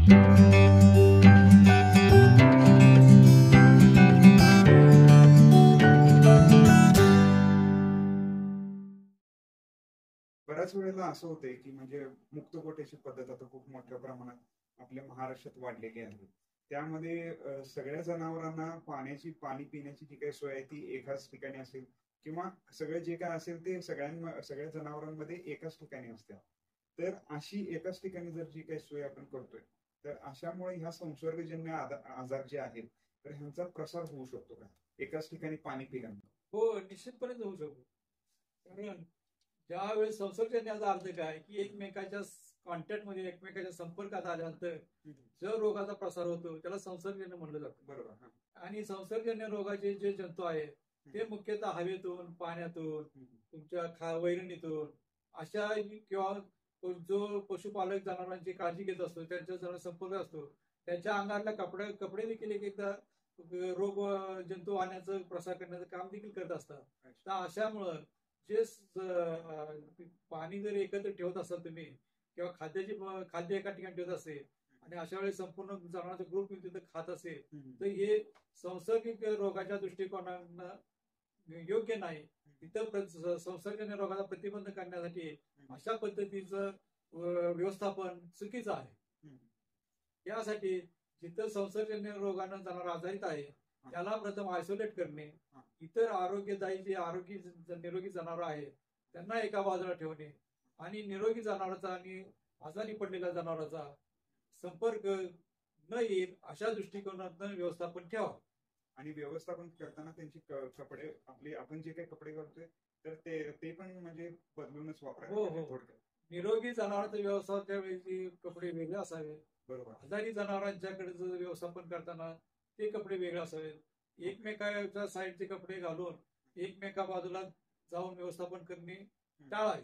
बऱ्याच वेळेला असं होतंय की म्हणजे मुक्तकोटेची पद्धत आता खूप मोठ्या प्रमाणात आपल्या महाराष्ट्रात वाढलेली आहे. त्यामध्ये सगळ्या जनावरांना पाणी पिण्याची जी काही सोय आहे ती एकाच ठिकाणी असेल किंवा सगळं जे काय असेल ते सगळ्या जनावरांमध्ये एकाच ठिकाणी असते. तर अशी एकाच ठिकाणी जर जी काही सोय आपण करतोय तर अशामुळे ह्या संसर्गजन्य आजार जे आहेत तर ह्यांचा प्रसार होऊ शकतो का एकाच ठिकाणी पाणी पिल्यामुळे? हो, निश्चितपणे होऊ शकतो. कारण ज्यावेळेस संसर्गजन्याचा अर्थ काय की एकमेकाच्या कॉन्टॅक्टमध्ये एकमेकाच्या संपर्कात आल्यानंतर जो रोगाचा प्रसार होतो त्याला संसर्गजन्य म्हणलं जातं. बरोबर. आणि संसर्गजन्य रोगाचे जे जंतू आहेत ते मुख्यतः हवेतून, पाण्यातून, तुमच्या वैरणीतून अशा किंवा जो पशुपालक जनावरांची काळजी घेत असतो त्यांच्या जरा संपर्क असतो त्यांच्या अंगातल्या कपडे देखील एकदा रोग जंतू आणण्याचं प्रसार करण्याचं काम देखील करत असतात. तर अशामुळं जे पाणी जर एकत्र ठेवत असाल तुम्ही किंवा खाद्य एका ठिकाणी ठेवत असेल आणि अशा वेळेस संपूर्ण जनावरांचा ग्रुप तिथे खात असेल तर हे संसर्गिक रोगाच्या दृष्टिकोनानं योग्य नाही. तिथं संसर्गजन्य रोगाचा प्रतिबंध करण्यासाठी अशा पद्धतीचं व्यवस्थापन चुकीचं आहे. यासाठी जिथं संसर्गजन्य रोगानं जनावर आजारित आहे त्याला प्रथम आयसोलेट करणे, इतर आरोग्यदायी जे निरोगी जनावर आहेत त्यांना एका बाजूला ठेवणे आणि निरोगी जनावरांचा आणि आजारी पडलेल्या जनावरांचा संपर्क न येईल अशा दृष्टिकोनातून व्यवस्थापन ठेवा. आणि व्यवस्थापन करताना त्यांची कपडे आपण जे काही कपडे घालतोय तर ते पण म्हणजे बदलूनच वापरायचे. हो. निरोगी जनावरांचा व्यवस्थापन त्यावेळी कपडे वेगळे असावे. बरोबर. आजारी जनावरांच्याकडे व्यवस्थापन करताना ते कपडे वेगळे असावेत. एकमेकाच्या साईडचे कपडे घालून एकमेका बाजूला जाऊन व्यवस्थापन करणे टाळावे.